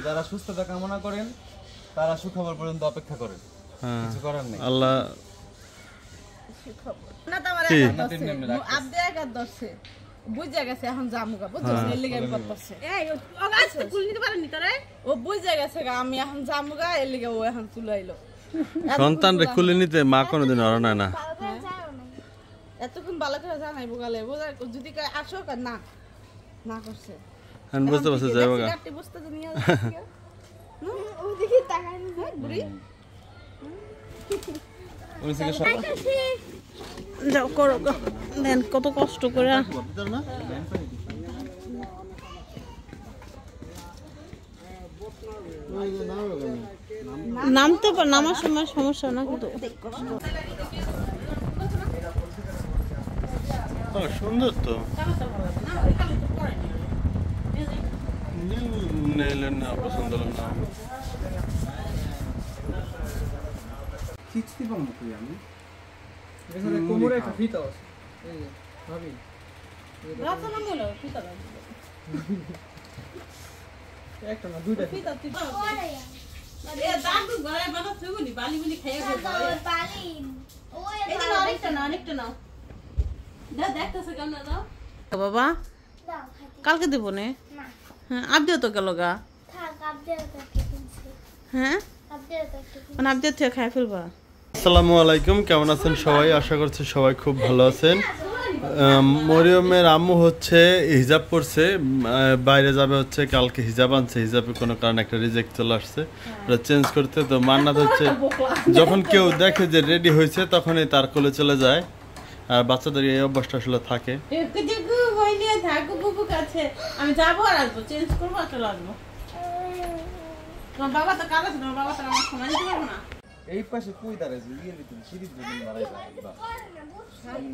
যারা সুস্থতা কামনা করেন তারা সুখবর পর্যন্ত অপেক্ষা করেন। কিছু করার নেই। আল্লাহ না তোমার আপনি একা দর্শে বুঝা গেছে এখন জামুগা বুঝছিস এর লাগি আমি করতেছে এই ও গাছ কুল নিতে পারেনি তোরে ও বুঝা গেছে আমি এখন জামুগা এর লাগি ও এখন তুলাইলো সন্তান রে কুলে নিতে মা কোনোদিন অরনা না এতক্ষণ ভালো করে জানাইবো গালে বুঝা যদি আসো না না করছে আমি বুঝতে পারছি যাইবো গা গাটি বসতে তো নিয়ে যাচ্ছে ওই দিকে তাকাই না বুড়ি ওই থেকে সব যাও করো দেন কত কষ্ট করে নামতে পার নামার সময় সমস্যা না কিন্তু সুন্দর তো না পছন্দ না কিচ্ছু পাবো কই আমি এখানে কোমরে একটা ফিতা আছে এই যে ভাবি রাস্তা না মোলা ফিতা একটা না দুইটা ফিতা তুই এ দাদু ঘরে বাবা থুগুনি বালি বুলি খেয়ে গেল বালি ওই এই না অনেকটা নাও দা দেখতেছ কেমন দাও বাবা দাও কালকে দেব না হ্যাঁ আপ দিও তো গেল গা থাক আপ দিও তো কিনছি হ্যাঁ আপ দিও তো মানে আপ দিও তো খাই ফেলবা। আসসালামু আলাইকুম, কেমন আছেন সবাই? আশা করছি সবাই খুব ভালো আছেন। মরিয়মের আম্মু হচ্ছে হিজাব পরছে, বাইরে যাবে হচ্ছে, কালকে হিজাব আনছে, হিজাবে কোনো কারণে একটা রিজেক্ট চলে আসছে, ওটা চেঞ্জ করতে। তো মান্নাত হচ্ছে যখন কেউ দেখে যে রেডি হয়েছে তখনই তার কোলে চলে যায়, আর বাচ্চাদের এই অভ্যাসটা আসলে থাকে। আমি যাবো আর আসবো, চেঞ্জ করবো আর চলে আসবো। তোমার বাবা তো কাজ আছে, তোমার বাবা তো আমার সময় দিতে পারবো না। এই পাশে কই দাঁড়াইছে ইয়ে দিতেন সিঁড়ি দিতেন বাড়াই যায়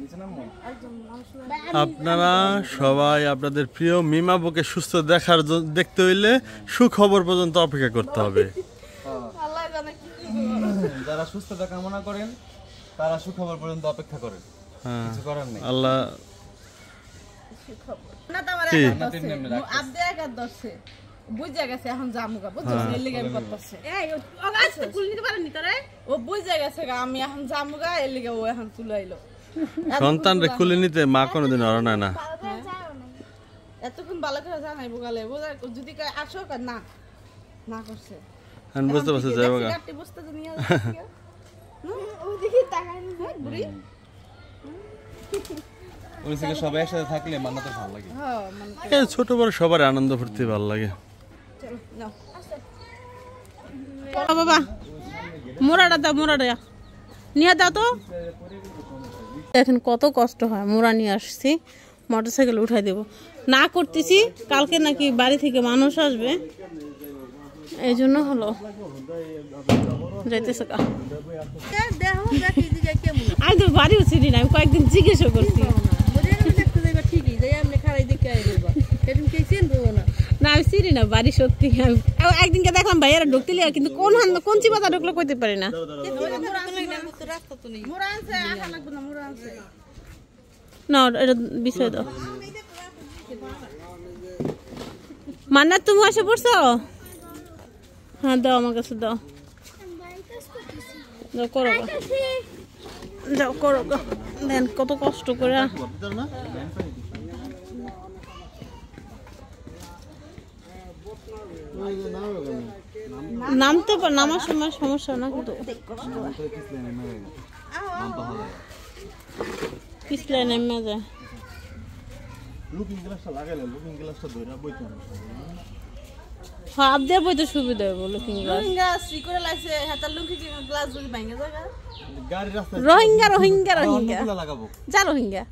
নিচে নামো। আপনারা সবাই আপনাদের প্রিয় মিমাবুকে সুস্থ দেখতে হইলে সুখবর পর্যন্ত অপেক্ষা করতে হবে। আল্লাহ জানে কি যারা সুস্থতা কামনা করেন তারা সুখবর পর্যন্ত অপেক্ষা করেন। কিছু করার নেই। আল্লাহ না তোমার আপনি একা দর্শে বুঝা গেছে এখন জামুগা বুঝছিস এর লাগি আমি করতেছে এই ও গাছ কুল নিতে পারেনি তোরে ও বুঝা গেছে আমি এখন জামুগা এর লাগি ও এখন তুলাইলো সন্তান রে কুলে নিতে মা কোনোদিন অরনা না এতক্ষণ ভালো করে জানাইবো গালে বুঝা যদি আসো না না করছে আমি বুঝতে পারছি যাইবো গা গাটি বসতে তো নিয়ে যাচ্ছে ওই দিকে তাকাই না বুড়ি ওই থেকে সবাই একসাথে থাকলে মান্নাতে ভালো লাগে। হ্যাঁ মানে ছোট বড় সবার আনন্দ ফুর্তি ভালো লাগে। চলো নাও বাবা মোরাটা দাও, মোরাটা নিয়ে দাও তো। এখন কত কষ্ট হয়, মোরা নিয়ে আসছি, মোটরসাইকেল উঠাই দেব না করতেছি, কালকে নাকি বাড়ি থেকে মানুষ আসবে, এই জন্য হলো যাইতেছে। আমি তো বাড়িও চিনি না, আমি কয়েকদিন জিজ্ঞেস করছি না, আমি চিনি না বাড়ি সত্যি। একদিনকে দেখলাম ভাইয়ারা ঢুকতে কিন্তু কোন চিবাতা ঢুকলো কইতে পারি না। না এটা বিষয় দাও। মান্না তুমি এসে পড়ছো? হ্যাঁ দাও আমার কাছে দাও, করো যাও করো দেন কত কষ্ট করে নামতে পার নামার সময় সমস্যা না কিন্তু পিছলে নেমে যায়। হ্যাঁ আপ দিয়ে বইতে সুবিধা হবে লুকিং গ্লাস করে লাগছে হাতার লুকিং গ্লাস যদি ভাঙে যায় রোহিঙ্গা রোহিঙ্গা রোহিঙ্গা যা রোহিঙ্গা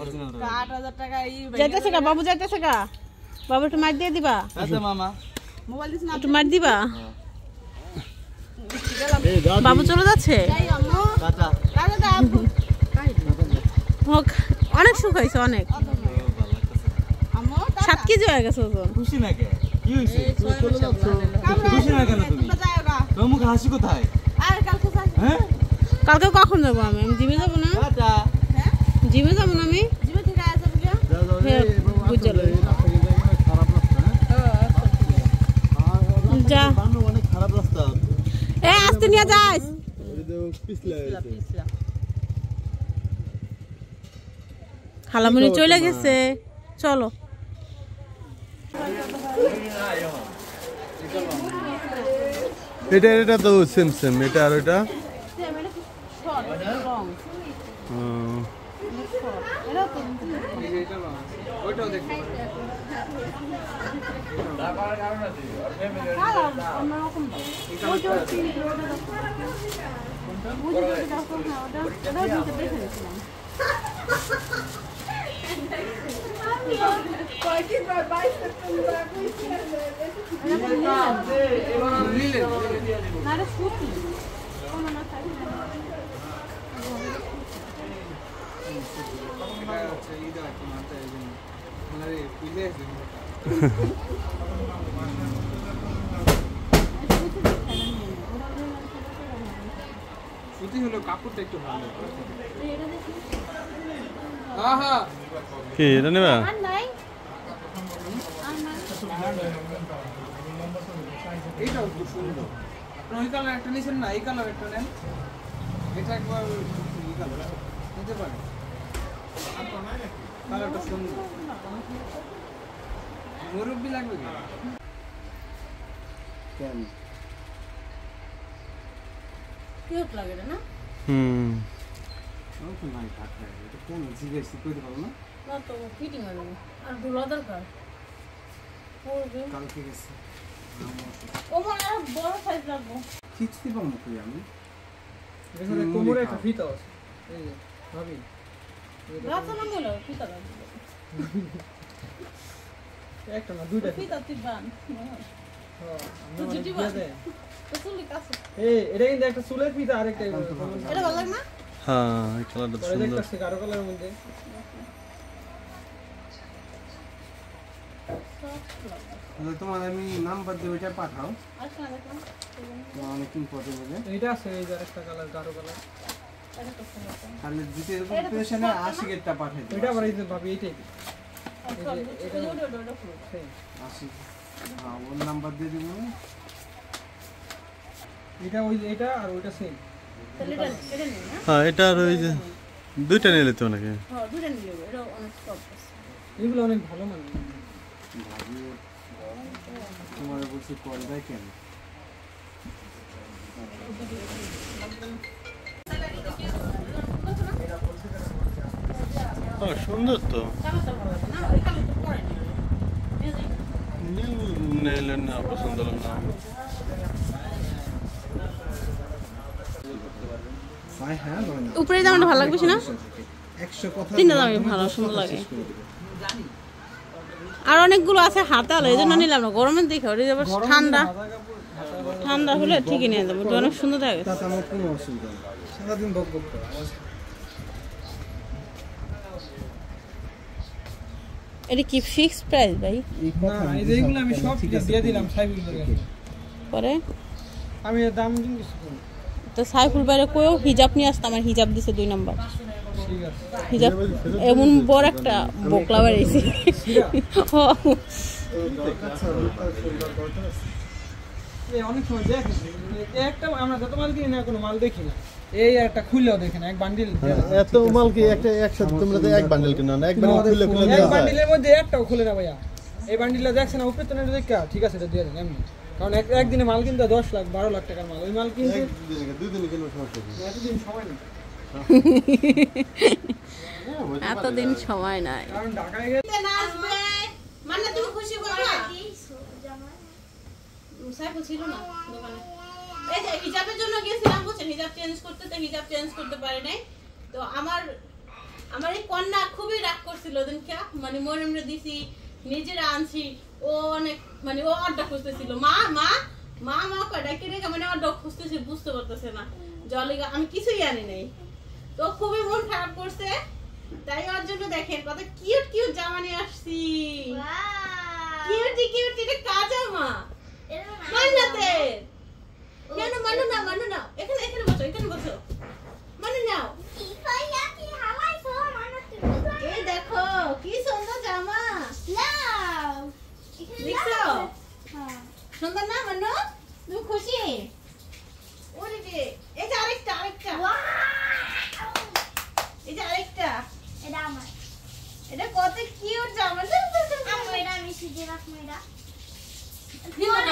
8000 টাকা যাইতেছে গা বাবু, যাইতেছে গা বাবু, একটু মার দিয়ে দিবা। আচ্ছা মামা মোবাইল দিছ না, একটু মার দিবা। বাবু চলে যাচ্ছে, টাটা টাটা হোক, অনেক সুখ হয়েছে, অনেক 7 কেজি হয়ে গেছে ওজন। খুশি না কে কি হইছে? খুশি না কেন তুমি? তোমার মুখে হাসি কোথায়? আর কালকে যাই। হ্যাঁ কালকে কখন যাব? আমি জিমে যাব না। টাটা হ্যাঁ জিমে যাব না, আমি জিমে থেকে আসব কে? হ্যাঁ বুঝলো খারাপ লাগছে। যা বানু অনেক খারাপ রাস্তা এ আস্তে নিয়ে যাস পিছলা খালামুনি চলে গেছে চলো এটা তো সেম সেম এটা আর এটা কাপড়টা একটু ভালো কি এটা নেবা এইটাও খুব সুন্দর ওই কালার একটা নিছেন না এই কালার একটা নেন এটা একবার এই কালার নিতে পারেন কালারটা সুন্দর মুরব্বি লাগবে কি কেন কিউট লাগে না ও তো নাই থাকে এটা কোন জিজ্ঞেস করতে পারো না না তো ফিটিং হয় না আর দুলা দরকার পড়বে কালকে গেছে ও মনে আর বড় সাইজ লাগবে খিচতে পারবো না কই আমি এখানে কোমরে একটা ফিতা আছে এই যে ভাবি রাত না মনে ফিতা লাগবে একটা না দুইটা ফিতা তুই বান হ্যাঁ তো জুটি বান তো চুল কাছে এই এটা কিন্তু একটা চুলের ফিতা আরেকটা এটা ভালো লাগে না হ্যাঁ এই কালারটা পরে সুন্দর দেখতেছি কারো কালারের মধ্যে তোমার আমি নাম্বার দিয়ে ওইটা পাঠাও আচ্ছা দেখলাম তোমার অনেক ইম্পর্টেন্ট হবে এইটা আছে এই যে আরেকটা কালার কারো কালার এটা তো সুন্দর তাহলে দিতে প্রিপারেশনে 80 গেটটা পাঠাই দাও ওইটা আবার এই যে ভাবি এইটাই এটা 80 হ্যাঁ ওর নাম্বার দিয়ে দিব এটা ওই যে এটা আর ওইটা সেম তাহলে এটা নেই না হ্যাঁ এটা আর ওই যে দুইটা নিলে তো নাকি হ্যাঁ দুটো নিয়ে নেব এটা অনেক সফট আছে এগুলো অনেক ভালো মানে ভাবিও তোমার বলছি কল দেয় কেন সুন্দর তো কালারটা ভালো লাগে না ওই কালারটা পরে নিলেন না পছন্দ হলো না ভাই হ্যাঁ না উপরে দামটা ভালো লাগবে না 100 কথা তিনটা দামই ভালো সুন্দর লাগে আর অনেকগুলো আছে হাতালো এই জন্য নিলাম না গরমের দেখে ওটা আবার ঠান্ডা ঠান্ডা হলে ঠিকই নিয়ে যাবো অনেক সুন্দর লাগে তাতে আমার কোনো অসুবিধা নেই সারাদিন বক বক করে এটা কি ফিক্স প্রাইস ভাই না এই যে এগুলো আমি সব দিয়ে দিলাম সাইফুলের কাছে পরে আমি এর দাম দিন কিছু করি তো সাইফুল বাইরে কইও হিজাব নিয়ে আসতাম আমার হিজাব দিছে 2 নাম্বার ঠিক আছে হিজাব এমন বড় একটা বকলা বাড়াইছি এই অনেক সময় দেখেন একটা আমরা যত মাল কিনি না কোনো মাল দেখি না এই একটা খুললেও দেখেন এক বান্ডিল এত মাল কি একটা একসাথে তোমরা তো এক বান্ডেল কিনো না একবার খুলে খুলে এক দেওয়া যায় বান্ডিলের মধ্যে একটাও খুলে না ভাইয়া এই বান্ডিলটা দেখছেন না উপরে তো নেট দেখা ঠিক আছে এটা দিয়ে দেন এমনি কারণ একদিনে মাল কিনতে 10 লাখ 12 লাখ টাকার মাল ওই মাল কিনতে দুই দিনে কিনো সমস্যা কি এতদিন সময় নেই এতদিন সময় নাই কারণ ঢাকায় গেলে মানে তুমি খুশি বাবা সাইফুল ছিল না দোকানে এই যে হিজাবের জন্য গেছিলাম বুঝছেন হিজাব চেঞ্জ করতে পারি নাই তো আমার এই কন্যা খুবই রাগ করছিল দিনকে মানে মরিমরে দিছি নিজেরা আনছি ও অনেক মানে ও আড্ডা খুঁজতেছিল মা মা মা মা কয়টা কিনে মানে আড্ডা খুঁজতেছি বুঝতে পারতেছে না জলে আমি কিছুই আনি নাই তো খুবই মন খারাপ করছে তাই ওর জন্য দেখেন কত কিউট কিউট জামা নিয়ে আসছি কিউট এটা কাজা মা মান্নাতে মানু না এখানে বসো মানু নাও এই দেখো কি সুন্দর জামা দেখছো সুন্দর না মান্নু? তুমি খুশি? ওরে রে, এই যে আরেকটা। এই যে আরেকটা। এটা আমার। এটা কত কিউট জামা। আম্মু এটা আমি সিজে রাখবো এটা।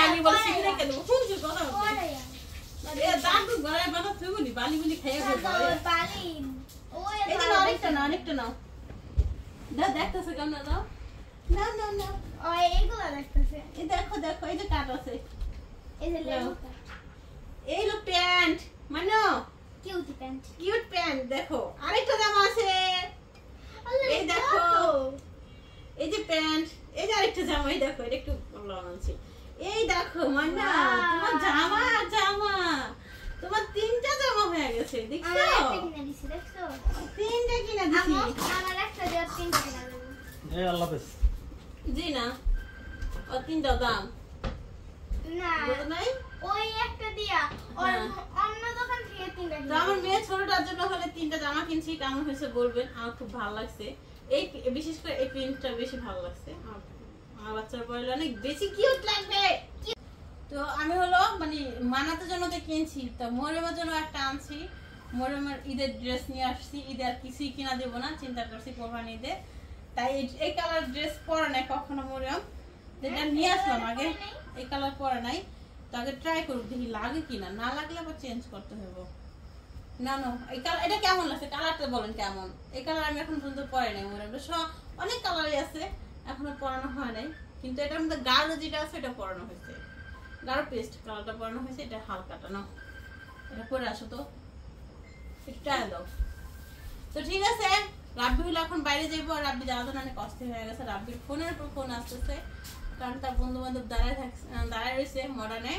আমি বলছি কি রেখে দেবো। শুনছি কথা বলছি। পরে এ দাদু গলায় বাঁধা থুগুনি বালি বুলি খেয়ে ফেলবো। বালি। ওই এই যে আরেকটা নাও। দেখতেছো কেমন দাও? না। ওই এইগুলো দেখতেছে। এই দেখো এই যে কাট আছে। এই যে লেবু। এই লো প্যান্ট মানো কিউট প্যান্ট। কিউট প্যান্ট দেখো আরেকটা জামা আছে এই দেখো এই যে প্যান্ট এই যে আরেকটা জামা এই দেখো এটা একটু লং আছে এই দেখো মান্না তোমার জামা তোমার তিনটা জামা হয়ে গেছে দেখছো একটা কিনে দিছি দেখছো? তিনটা কিনা দিছি আমার একটা দিয়ে তিনটা কিনা দেব। এই আল্লাহ হাফেজ। জি না ও তিনটা দাম না বুঝো নাই ওই একটা দিয়া আর অন্য দোকান থেকে তিনটা তো কিনা আমার মেয়ে ছোটটার জন্য হলে তিনটা জামা কিনছি কেমন হয়েছে বলবেন আমার খুব ভালো লাগছে এই বিশেষ করে এই প্রিন্টটা বেশি ভালো লাগছে আমার বাচ্চার পরলে অনেক বেশি কিউট লাগবে তো আমি হলো মানে মানাতে জন্য তো কিনছি তো মরিয়মের জন্য একটা আনছি মরিয়মের ঈদের ড্রেস নিয়ে আসছি ঈদে আর কিছুই কিনা দেবো না চিন্তা করছি কোরবানি ঈদে তাই এই কালার ড্রেস পরে নাই কখনো মরিয়ম যেটা নিয়ে আসলাম আগে এই কালার পরে নাই তো আগে ট্রাই করুক দেখি লাগে কিনা না লাগলে আবার চেঞ্জ করতে হবে না এই কালার এটা কেমন লাগছে কালারটা বলেন কেমন এই কালার আমি এখন পর্যন্ত পরে নাই মরিয়ম অনেক কালারই আছে এখনো পরানো হয় নাই কিন্তু এটার মধ্যে গাঢ় যেটা আছে এটা পরানো হয়েছে গাঢ় পেস্ট কালারটা পরানো হয়েছে এটা হালকাটা না এটা পরে আসো তো একটু ট্রাই দাও তো ঠিক আছে রাব্বি হলো এখন বাইরে যাইবো আর রাব্বি যাওয়ার জন্য অনেক অস্থির হয়ে গেছে রাব্বির ফোনের উপর ফোন আসতেছে কারণ তার বন্ধু বান্ধব দাঁড়ায় রয়েছে মডার্নে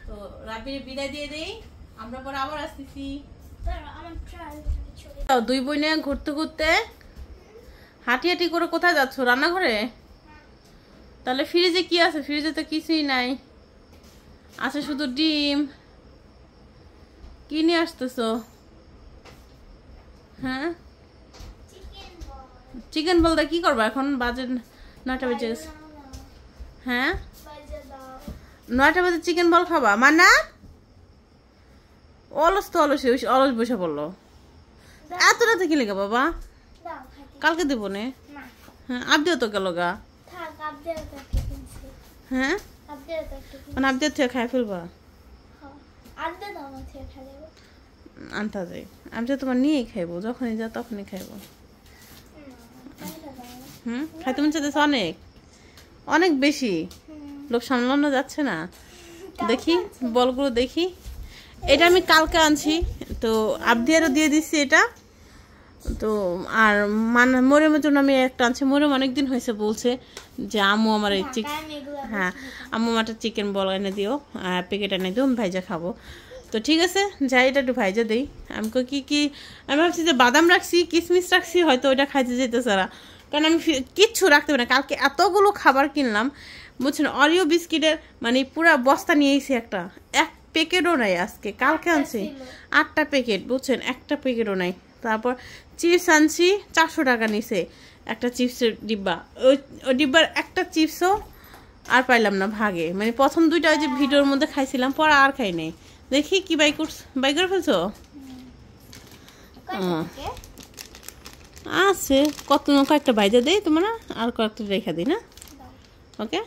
তো রাব্বির বিদায় দিয়ে দেই আমরা পরে আবার আসতেছি আমার ট্রায়াল দুই বোনে ঘুরতে হাঁটি করে কোথায় যাচ্ছ রান্নাঘরে তাহলে ফ্রিজে কি আছে ফ্রিজে তো কিছুই নাই আছে শুধু ডিম কি নিয়ে আসতেছো হ্যাঁ চিকেন বলতে কি করবা এখন বাজে 9টা বেজে গেছে হ্যাঁ 9টা বাজে চিকেন বল খাবা মানা অলস বসে পড়লো এত রাতে কি লেগে বাবা কালকে দেবো নে হ্যাঁ আবদিও তো গেল গা হ্যাঁ মানে আবদিও থেকে খাই ফেলবা আনতা যাই আমি তো তোমার নিয়েই খাইবো যখনই যা তখনই খাইবো খাইতে মন চাইতেছে অনেক বেশি লোক সামলানো যাচ্ছে না দেখি বলগুলো দেখি এটা আমি কালকে আনছি তো আবদিয়ারও দিয়ে দিচ্ছি এটা তো আর মরিয়মের জন্য আমি একটা আনছি মরিয়ম অনেকদিন হয়েছে বলছে যে আম্মু আমার এই হ্যাঁ আম্মু আমার চিকেন বল এনে দিও প্যাকেট এনে দিও আমি ভাইজা খাবো তো ঠিক আছে যাই এটা একটু ভাইজা দিই আমি কি আমি ভাবছি যে বাদাম রাখছি কিশমিশ রাখছি হয়তো ওইটা খাইতে যেতে সারা কারণ আমি কিচ্ছু রাখতে পারি না কালকে এতগুলো খাবার কিনলাম বুঝছেন অরিও বিস্কিটের মানে পুরো বস্তা নিয়ে এসেছি এক প্যাকেটও নাই আজকে কালকে আনছি 8টা প্যাকেট বুঝছেন একটা প্যাকেটও নাই তারপর চিপস আনছি 400 টাকা নিছে একটা চিপসের ডিব্বা ওই ডিব্বার একটা চিপসও আর পাইলাম না ভাগে মানে প্রথম 2টা ওই যে ভিডিওর মধ্যে খাইছিলাম পরে আর খাই নাই দেখি কি বাই করে ফেলছো আছে কয়েকটা ভাইজা দেই তোমার আর কয়েকটা রেখা দিই না ওকে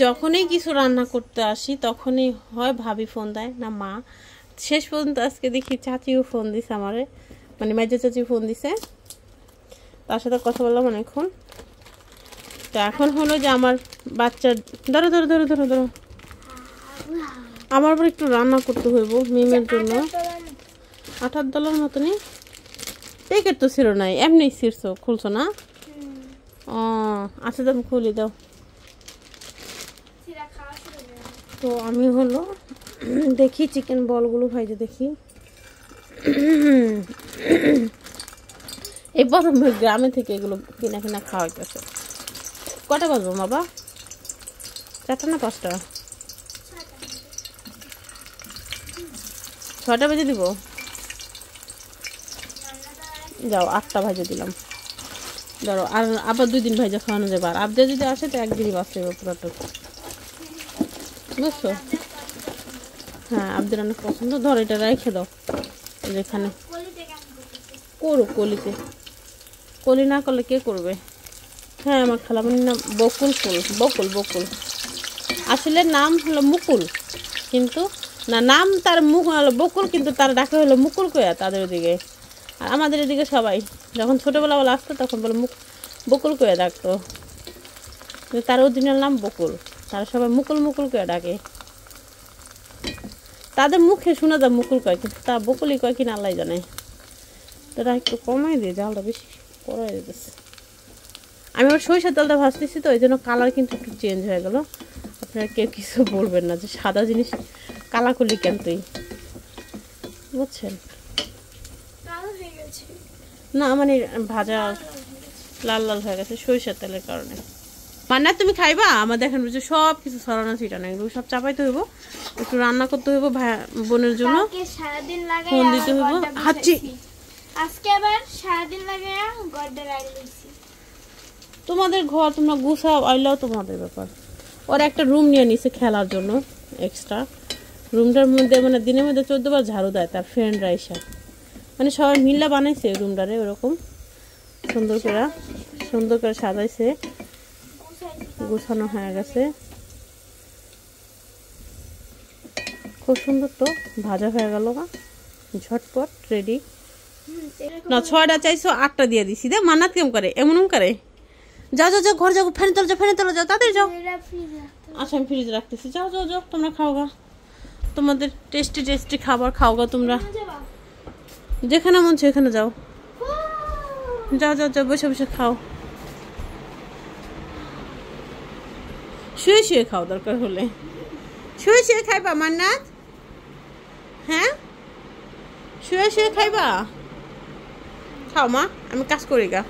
যখনই কিছু রান্না করতে আসি তখনই হয় ভাবি ফোন দেয় না মা শেষ পর্যন্ত আজকে দেখি চাচিও ফোন দিছে আমারে মানে মেজো চাচি ফোন দিছে তার সাথে কথা বললাম অনেকক্ষণ তো এখন হলো যে আমার বাচ্চা ধরো আমার আবার একটু রান্না করতে হইব মিমের জন্য 8 ডলার মতনই প্যাকেট তো ছিল নাই এমনি ছিড়ছো খুলছো না ও আচ্ছা তুমি খুলি দাও তো আমি হলো দেখি চিকেন বলগুলো ভাইজে দেখি এই প্রথম গ্রামে থেকে এগুলো কিনা খাওয়াইতেছে কটা বাজবো বাবা 4টা না 5টা 6টা বেজে দিব যাও 8টা ভাজে দিলাম ধরো আর আবার 2 দিন ভাইজা খাওয়ানো যাবে আর আবদা যদি আসে তো একদিনই বাঁচতে হবে পুরোটা বুঝছো হ্যাঁ আবদার অনেক পছন্দ ধর এটা রেখে দাও যেখানে করো কলিতে কলি না করলে কে করবে হ্যাঁ আমার খালামণির নাম বকুল ফুল বকুল আসলে নাম হলো মুকুল কিন্তু না নাম তার মুখ হলো বকুল কিন্তু তার ডাকে হলো মুকুল কয়া তাদের ওদিকে আর আমাদের এদিকে সবাই যখন ছোটোবেলা বলে আসতো তখন বলে বকুল কয়া ডাকতো তার অরিজিনাল নাম বকুল তারা সবাই মুকুল কয়া ডাকে তাদের মুখে শোনা যায় মুকুল কয় কিন্তু তা বকুলই কয় কিনা আল্লাহ জানে তারা একটু কমাই দিয়ে জালটা বেশি করাই দিতেছে আমি আবার সরিষার তেলটা ভাজতেছি তো ওই জন্য কালার কিন্তু একটু চেঞ্জ হয়ে গেল আপনারা কেউ কিছু বলবেন না যে সাদা জিনিস কালা করলি কেন তুই বুঝছেন না মানে ভাজা লাল হয়ে গেছে সরিষার তেলের কারণে মান্না তুমি খাইবা আমাদের এখানে বুঝছো সব কিছু ছড়ানো ছিটানো এগুলো সব চাপাইতে হইব একটু রান্না করতে হইব বোনের জন্য ফোন দিতে হইব হাঁচি আজকে আবার সারাদিন লাগে গড়টা লাগিয়েছি তোমাদের ঘর তোমরা গুছাও আইলাও তোমাদের ব্যাপার ওর একটা রুম নিয়ে নিছে খেলার জন্য এক্সট্রা রুমটার মধ্যে মানে দিনের মধ্যে 14 বার ঝাড়ু দেয় তার ফ্রেন্ডরা এসে মানে সবাই মিল্লা বানাইছে রুমটারে ওরকম সুন্দর করে সাজাইছে গোছানো হয়ে গেছে খুব সুন্দর তো ভাজা হয়ে গেল না ঝটপট রেডি না 6টা চাইছো 8টা দিয়ে দিছি দে মান্নাত কেমন করে এমন করে যাও ঘর যাও ফ্যান তোলো যাও তাদের যাও আচ্ছা আমি ফ্রিজে রাখতেছি যাও তোমরা খাও গা তোমাদের টেস্টি খাবার খাও গা তোমরা যেখানে মন চায় এখানে যাও বসে খাও শুয়ে খাও দরকার হলে শুয়ে খাইবা মান্নাত হ্যাঁ শুয়ে খাইবা খাও মা আমি কাজ করি গা